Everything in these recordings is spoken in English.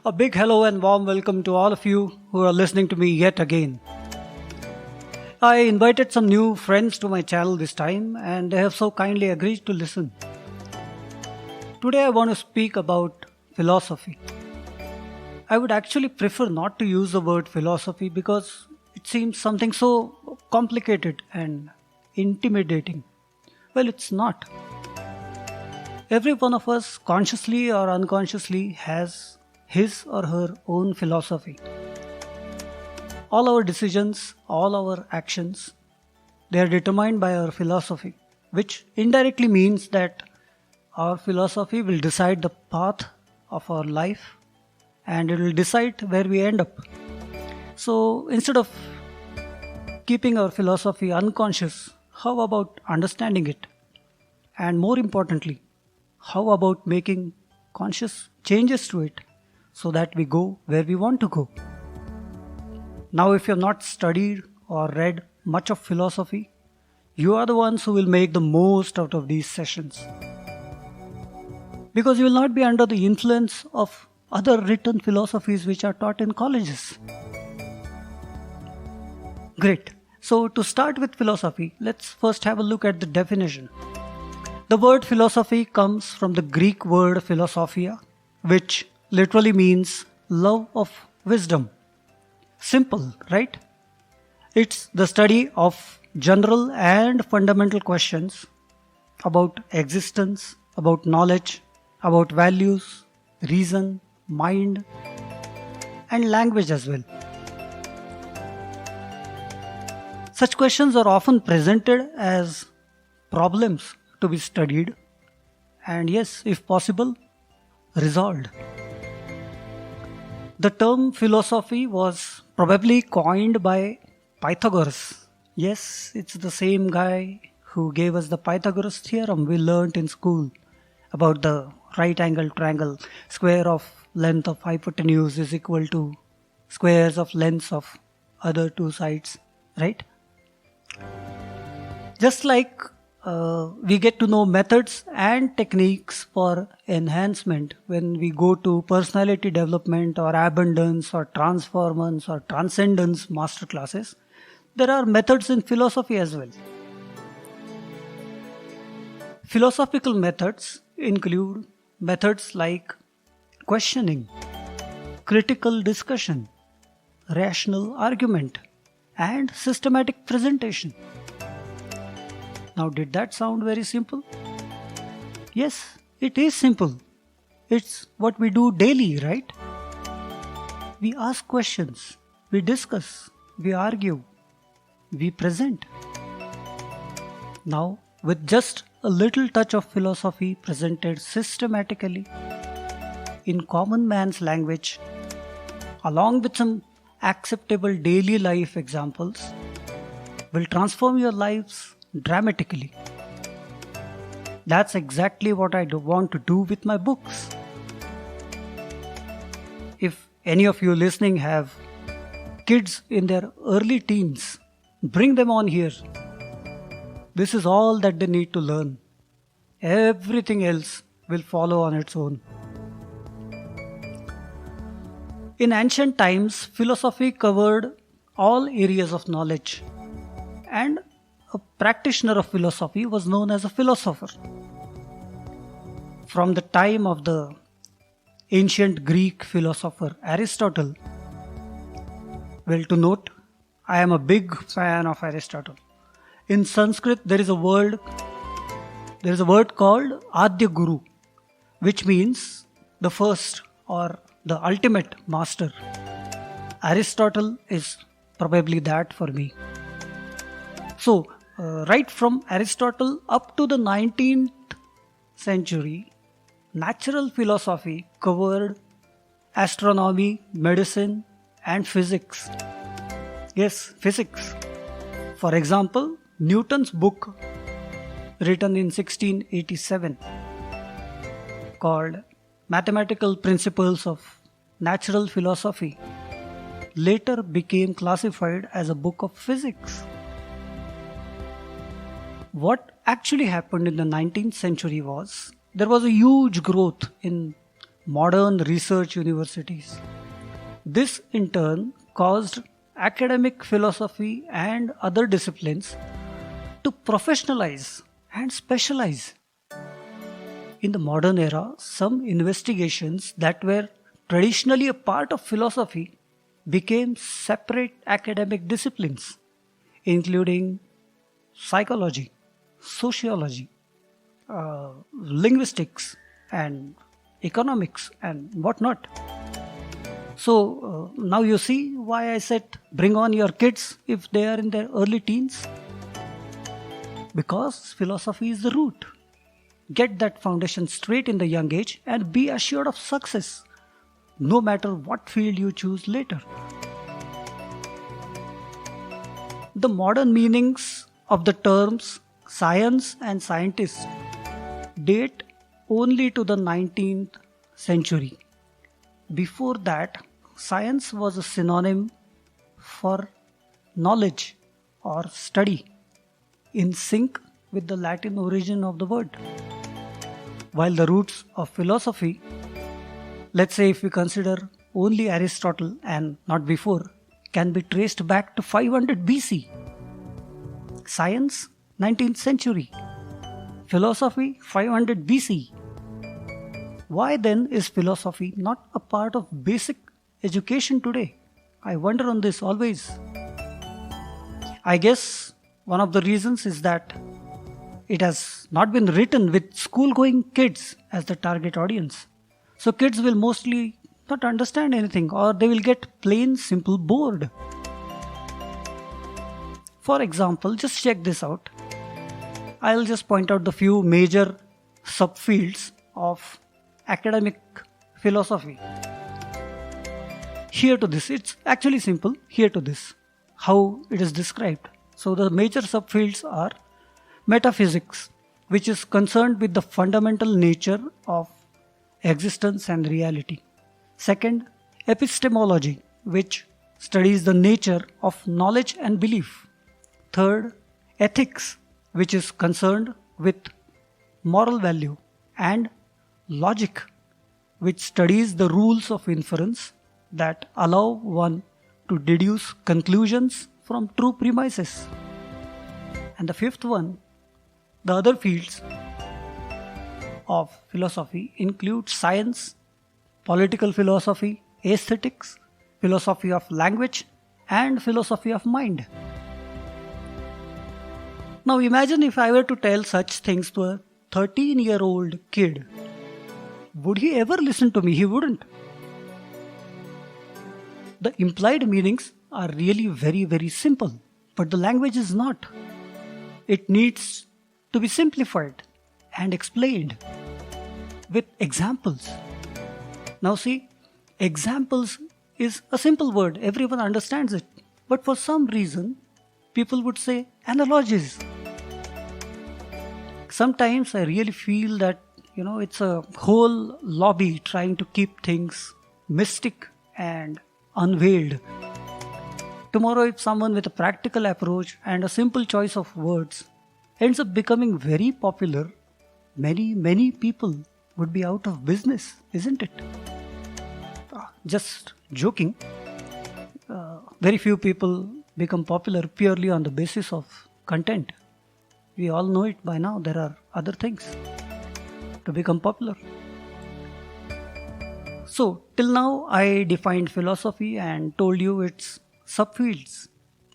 A big hello and warm welcome to all of you who are listening to me yet again. I invited some new friends to my channel this time and they have so kindly agreed to listen. Today I want to speak about philosophy. I would actually prefer not to use the word philosophy because it seems something so complicated and intimidating. Well, it's not. Every one of us, consciously or unconsciously, has his or her own philosophy. All our decisions, all our actions, they are determined by our philosophy, which indirectly means that our philosophy will decide the path of our life and it will decide where we end up. So instead of keeping our philosophy unconscious, how about understanding it? And more importantly, how about making conscious changes to it so that we go where we want to go? Now, if you have not studied or read much of philosophy, you are the ones who will make the most out of these sessions. Because you will not be under the influence of other written philosophies which are taught in colleges. Great. So, to start with philosophy, let's first have a look at the definition. The word philosophy comes from the Greek word philosophia, which literally means love of wisdom. Simple, right? It's the study of general and fundamental questions about existence, about knowledge, about values, reason, mind, and language as well. Such questions are often presented as problems to be studied and, yes, if possible, resolved. The term philosophy was probably coined by Pythagoras. Yes, it's the same guy who gave us the Pythagoras theorem we learnt in school about the right angle triangle. Square of length of hypotenuse is equal to squares of lengths of other two sides, right? Just like we get to know methods and techniques for enhancement when we go to personality development or abundance or transformance or transcendence master classes. There are methods in philosophy as well. Philosophical methods include methods like questioning, critical discussion, rational argument, and systematic presentation. Now, did that sound very simple? Yes, it is simple. It's what we do daily, right? We ask questions, we discuss, we argue, we present. Now, with just a little touch of philosophy presented systematically in common man's language, along with some acceptable daily life examples, will transform your lives dramatically. That's exactly what I want to do with my books. If any of you listening have kids in their early teens, bring them on here. This is all that they need to learn. Everything else will follow on its own. In ancient times, philosophy covered all areas of knowledge, and a practitioner of philosophy was known as a philosopher. From the time of the ancient Greek philosopher Aristotle, well, to note, I am a big fan of Aristotle. In Sanskrit, there is a word called Adya Guru, which means the first or the ultimate master. Aristotle is probably that for me. So, right from Aristotle up to the 19th century, natural philosophy covered astronomy, medicine, and physics. Yes, physics. For example, Newton's book, written in 1687, called Mathematical Principles of Natural Philosophy, later became classified as a book of physics. What actually happened in the 19th century was there was a huge growth in modern research universities. This in turn caused academic philosophy and other disciplines to professionalize and specialize. In the modern era, some investigations that were traditionally a part of philosophy became separate academic disciplines, including psychology, sociology, linguistics, and economics, and whatnot. So now you see why I said bring on your kids if they are in their early teens, because philosophy is the root. Get that foundation straight in the young age and be assured of success, no matter what field you choose later. The modern meanings of the terms science and scientist date only to the 19th century. Before that, science was a synonym for knowledge or study, in sync with the Latin origin of the word. While the roots of philosophy, let's say if we consider only Aristotle and not before, can be traced back to 500 BC. Science, 19th century. Philosophy, 500 BC. Why then is philosophy not a part of basic education today? I wonder on this always. I guess one of the reasons is that it has not been written with school going kids as the target audience. So kids will mostly not understand anything, or they will get plain simple bored. For example, just check this out. I'll just point out the few major subfields of academic philosophy. Here to this, it's actually simple. Here to this, how it is described. So the major subfields are metaphysics, which is concerned with the fundamental nature of existence and reality. Second, epistemology, which studies the nature of knowledge and belief. Third, ethics, which is concerned with moral value. And logic, which studies the rules of inference that allow one to deduce conclusions from true premises. And the fifth one, the other fields of philosophy include science, political philosophy, aesthetics, philosophy of language, and philosophy of mind. Now imagine if I were to tell such things to a 13-year-old kid. Would he ever listen to me? He wouldn't. The implied meanings are really very, very simple, but the language is not. It needs to be simplified and explained with examples. Now see, examples is a simple word, everyone understands it. But for some reason, people would say analogies. Sometimes I really feel that, it's a whole lobby trying to keep things mystic and unveiled. Tomorrow, if someone with a practical approach and a simple choice of words ends up becoming very popular, many people would be out of business, isn't it? Just joking. Very few people become popular purely on the basis of content. We all know it by now. There are other things to become popular. So, till now I defined philosophy and told you its subfields.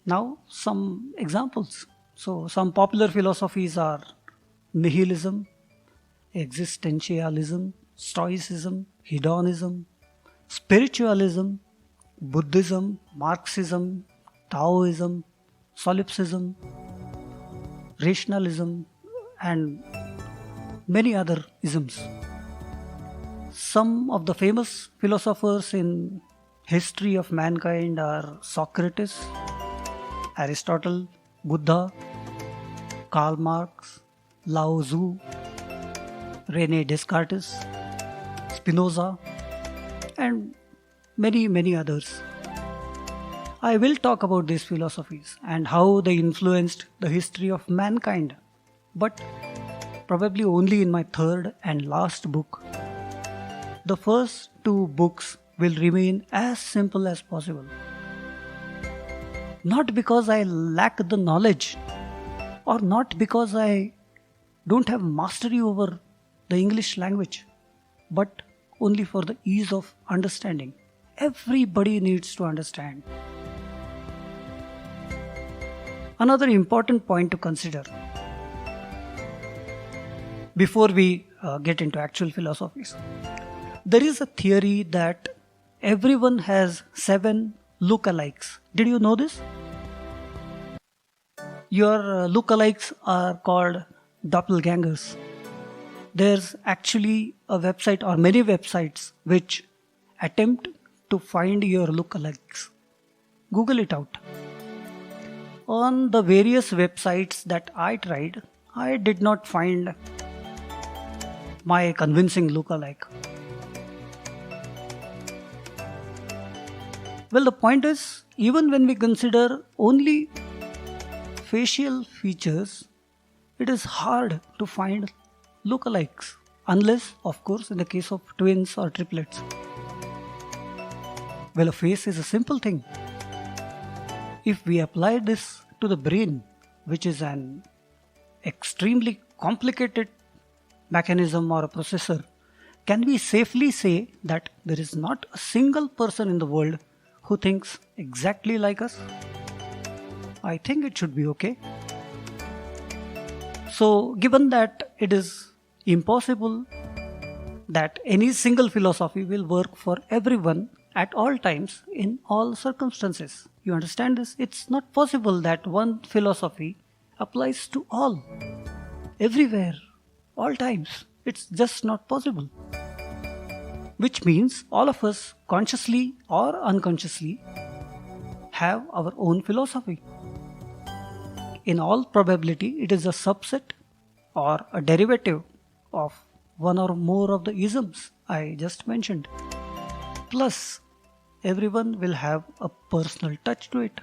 Now, some examples. So, some popular philosophies are nihilism, existentialism, stoicism, hedonism, spiritualism, Buddhism, Marxism, Taoism, solipsism, rationalism, and many other isms. Some of the famous philosophers in history of mankind are Socrates, Aristotle, Buddha, Karl Marx, Lao Tzu, Rene Descartes, Spinoza, and many others. I will talk about these philosophies and how they influenced the history of mankind, but probably only in my third and last book, the first two books will remain as simple as possible. Not because I lack the knowledge, or not because I don't have mastery over the English language, but only for the ease of understanding. Everybody needs to understand. Another important point to consider before we get into actual philosophies. There is a theory that everyone has 7 lookalikes. Did you know this? Your lookalikes are called doppelgangers. There's actually a website or many websites which attempt to find your lookalikes. Google it out. On the various websites that I tried, I did not find my convincing lookalike. Well, the point is, even when we consider only facial features, it is hard to find lookalikes, unless, of course, in the case of twins or triplets. Well, a face is a simple thing. If we apply this to the brain, which is an extremely complicated mechanism or a processor, can we safely say that there is not a single person in the world who thinks exactly like us? I think it should be okay. So, given that it is impossible that any single philosophy will work for everyone at all times in all circumstances, you understand this? It's not possible that one philosophy applies to all, everywhere, all times. It's just not possible. Which means all of us, consciously or unconsciously, have our own philosophy. In all probability, it is a subset or a derivative of one or more of the isms I just mentioned. Plus, everyone will have a personal touch to it.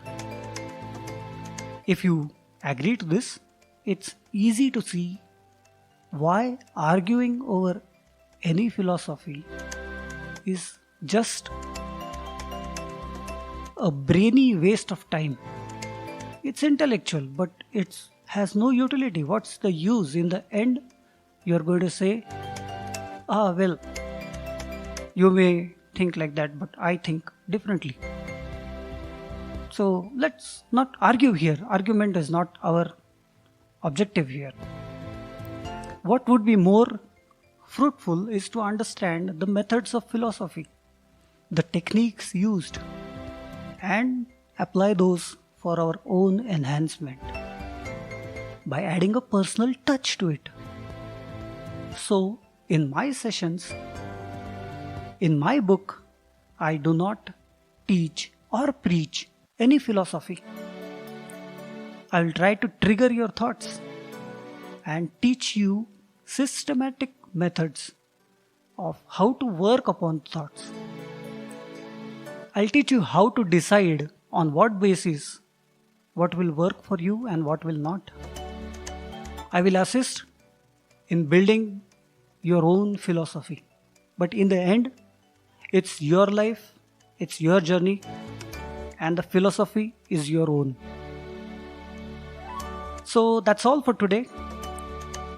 If you agree to this, it's easy to see why arguing over any philosophy is just a brainy waste of time. It's intellectual, but it has no utility. What's the use? In the end, you're going to say, well, you may think like that, but I think differently. So let's not argue here. Argument is not our objective here. What would be more fruitful is to understand the methods of philosophy, the techniques used, and apply those for our own enhancement by adding a personal touch to it. So, in my sessions, in my book, I do not teach or preach any philosophy. I will try to trigger your thoughts and teach you systematic methods of how to work upon thoughts. I'll teach you how to decide on what basis what will work for you and what will not. I will assist in building your own philosophy. But in the end, it's your life, it's your journey, and the philosophy is your own. So that's all for today.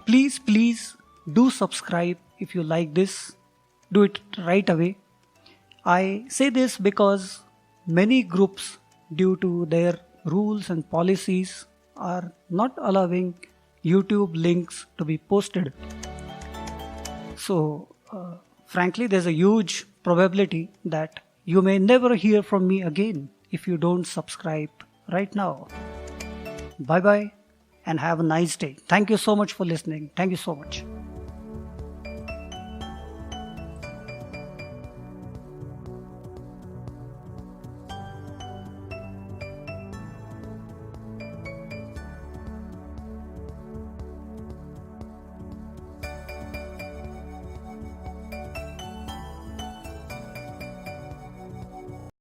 Please do subscribe if you like this. Do it right away. I say this because many groups, due to their rules and policies, are not allowing YouTube links to be posted. So, frankly, there's a huge probability that you may never hear from me again if you don't subscribe right now. Bye bye and have a nice day. Thank you so much for listening. Thank you so much.